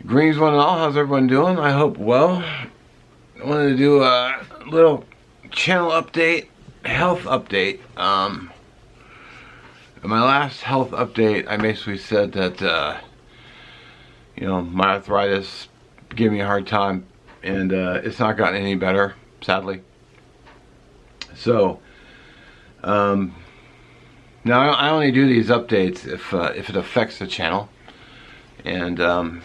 Greens one and all, how's everyone doing? I hope well. I wanted to do a little channel update, health update. In my last health update, I basically said that, my arthritis gave me a hard time, and it's not gotten any better, sadly. So, now I only do these updates if it affects the channel, and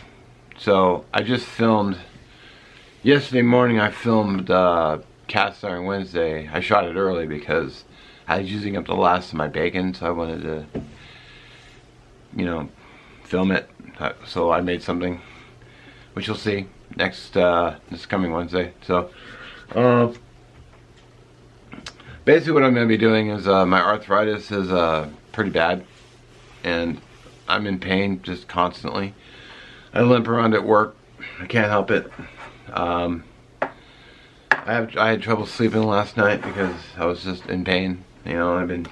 so I just filmed yesterday morning. I filmed Cast Iron Wednesday. I shot it early because I was using up the last of my bacon, so I wanted to, film it. So I made something, which you'll see next this coming Wednesday. So basically what I'm going to be doing is my arthritis is pretty bad, and I'm in pain just constantly. I limp around at work. I can't help it. I had trouble sleeping last night because I was just in pain. I've been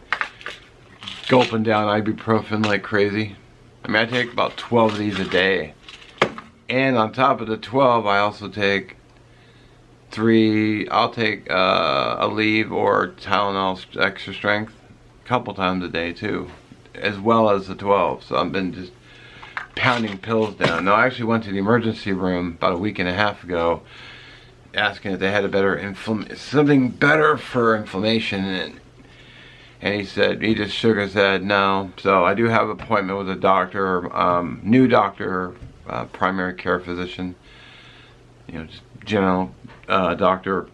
gulping down ibuprofen like crazy. I mean, I take about 12 of these a day, and on top of the 12, I also take 3. I'll take Aleve or Tylenol extra strength a couple times a day too, as well as the 12. So I've been just pounding pills down. Now I actually went to the emergency room about a week and a half ago, asking if they had a better something better for inflammation, and he just shook his head no. So I do have an appointment with a doctor, new doctor, primary care physician, just general doctor,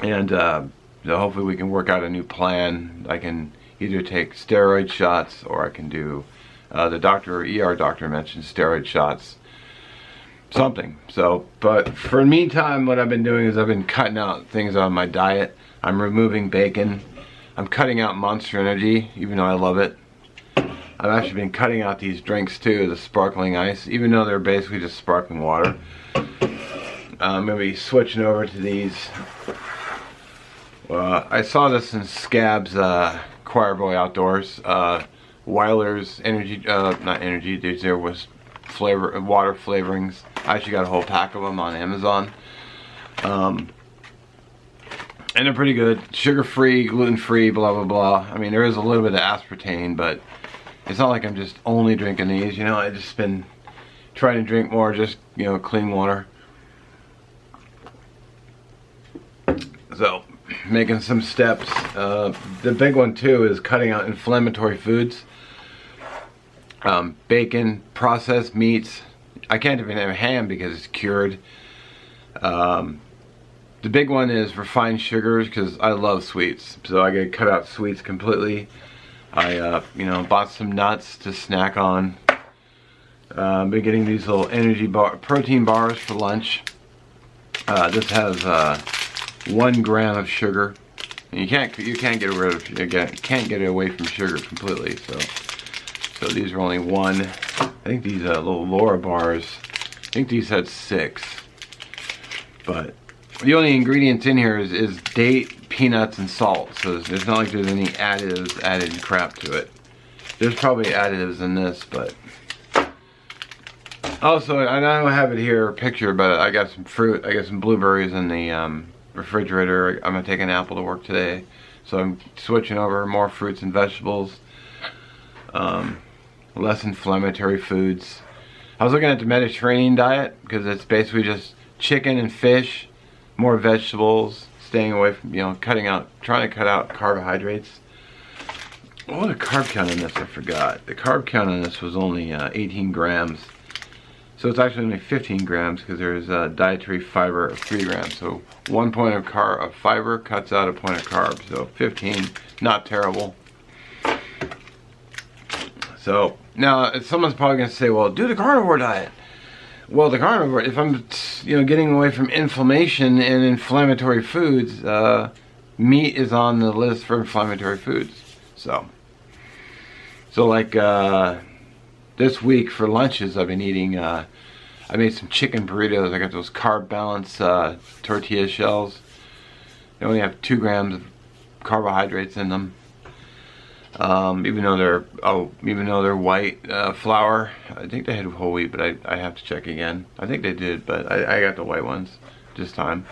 and so hopefully we can work out a new plan. I can either take steroid shots, or I can do the ER doctor mentioned steroid shots, something. So, but for the meantime, what I've been doing is I've been cutting out things on my diet. I'm removing bacon. I'm cutting out Monster Energy, even though I love it. I've actually been cutting out these drinks too, the sparkling ice, even though they're basically just sparkling water. I'm going to be switching over to these. I saw this in Scab's Choir Boy Outdoors. Weiler's energy, not energy, there was water flavorings. I actually got a whole pack of them on Amazon. And they're pretty good. Sugar-free, gluten-free, blah, blah, blah. I mean, there is a little bit of aspartame, but it's not like I'm just only drinking these. I just been trying to drink more just, clean water. So, making some steps. The big one, too, is cutting out inflammatory foods. Bacon, processed meats. I can't even have ham because it's cured. The big one is refined sugars, because I love sweets, so I gotta cut out sweets completely. I bought some nuts to snack on. Been getting these little protein bars for lunch. This has 1 gram of sugar. And you can't get rid of, can't get away from sugar completely. So these are only 1. I think these little Laura bars, I think these had 6. But the only ingredients in here is date, peanuts, and salt. So there's not like there's any additives added crap to it. There's probably additives in this, but also, I don't have it here, a picture, but I got some fruit. I got some blueberries in the refrigerator. I'm gonna take an apple to work today, so I'm switching over more fruits and vegetables. Less inflammatory foods. I was looking at the Mediterranean diet, because it's basically just chicken and fish, more vegetables, staying away from, trying to cut out carbohydrates. What was the carb count on this? I forgot. The carb count on this was only 18 grams. So it's actually only 15 grams, because there's dietary fiber of 3 grams. So 1 point of fiber cuts out a point of carbs. So 15, not terrible. So now someone's probably going to say, well, do the carnivore diet. Well, the carnivore, if I'm getting away from inflammation and inflammatory foods, meat is on the list for inflammatory foods. So like this week for lunches, I've been eating, I made some chicken burritos. I got those carb balance tortilla shells. They only have 2 grams of carbohydrates in them. Even though they're white flour. I think they had whole wheat, but I have to check again. I think they did, but I got the white ones this time.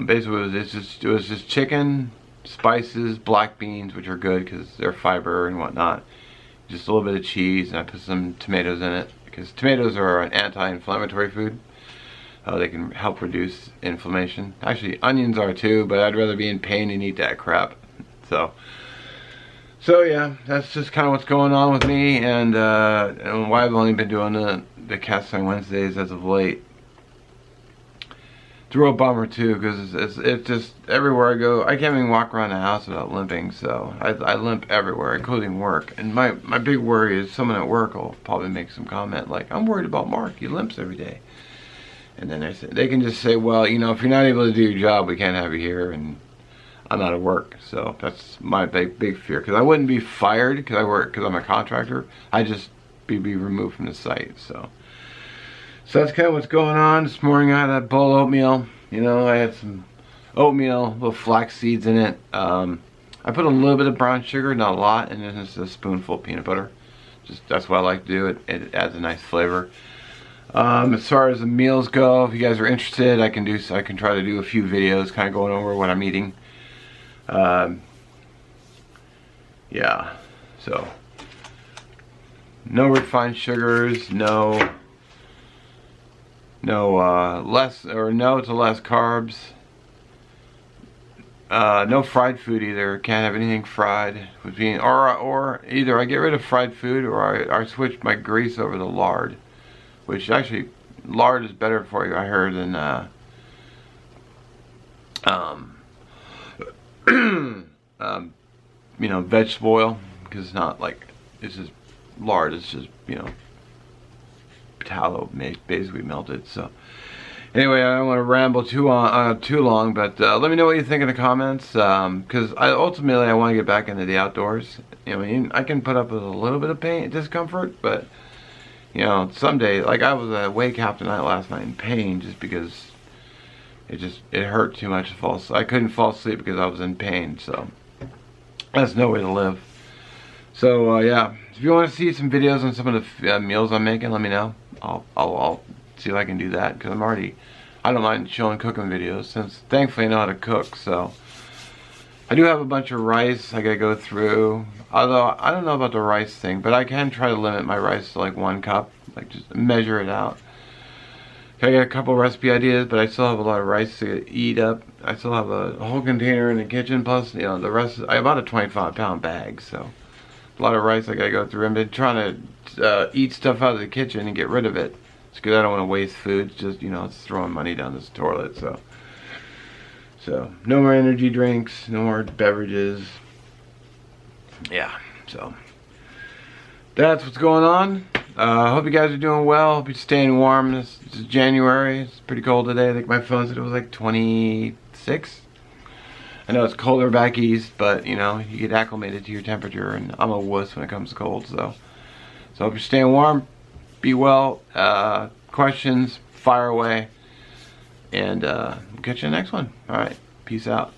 Basically, it was just chicken, spices, black beans, which are good because they're fiber and whatnot. Just a little bit of cheese, and I put some tomatoes in it because tomatoes are an anti-inflammatory food. They can help reduce inflammation. Actually, onions are too, but I'd rather be in pain and eat that crap. So yeah, that's just kind of what's going on with me, and why I've only been doing the casts on Wednesdays as of late. It's a real bummer too, because it's just everywhere I go. I can't even walk around the house without limping, so I limp everywhere, including work. And my big worry is someone at work will probably make some comment like, "I'm worried about Mark. He limps every day." And then they can just say, well, you know, if you're not able to do your job, we can't have you here, and I'm out of work. So that's my big fear, because I wouldn't be fired because I'm a contractor. I'd just be removed from the site. So that's kind of what's going on. This morning I had a bowl of oatmeal. You know, I had some oatmeal, little flax seeds in it. I put a little bit of brown sugar, not a lot, and then just a spoonful of peanut butter. That's what I like to do. It adds a nice flavor. As far as the meals go, if you guys are interested, I can try to do a few videos kind of going over what I'm eating. Yeah, so no refined sugars, no to less carbs, no fried food either. Can't have anything fried, or either I get rid of fried food or I switch my grease over to lard. Which actually, lard is better for you, I heard, than you know, vegetable oil, because it's not like, it's just lard. It's just, you know, tallow basically melted. So anyway, I don't want to ramble too long, but let me know what you think in the comments, because ultimately I want to get back into the outdoors. You know, I mean, I can put up with a little bit of pain, discomfort, but you know, someday, like I was awake half the night last night in pain just because it hurt too much to fall asleep. I couldn't fall asleep because I was in pain, so that's no way to live. So yeah, if you want to see some videos on some of the meals I'm making, let me know. I'll see if I can do that, because I don't mind showing cooking videos, since thankfully I know how to cook. So I do have a bunch of rice I gotta go through. Although I don't know about the rice thing, but I can try to limit my rice to like 1 cup, like just measure it out. I got a couple recipe ideas, but I still have a lot of rice to eat up. I still have a whole container in the kitchen, plus you know the rest. I bought a 25-pound bag, so a lot of rice I gotta go through. I've been trying to eat stuff out of the kitchen and get rid of it. It's because I don't want to waste food. It's just, you know, it's throwing money down this toilet. So no more energy drinks, no more beverages. Yeah, so that's what's going on. I hope you guys are doing well. Hope you're staying warm. This is January. It's pretty cold today. I think my phone said it was like 26. I know it's colder back east, but you know, you get acclimated to your temperature, and I'm a wuss when it comes to cold. So hope you're staying warm. Be well. Questions, fire away, and we'll catch you in the next one. All right, peace out.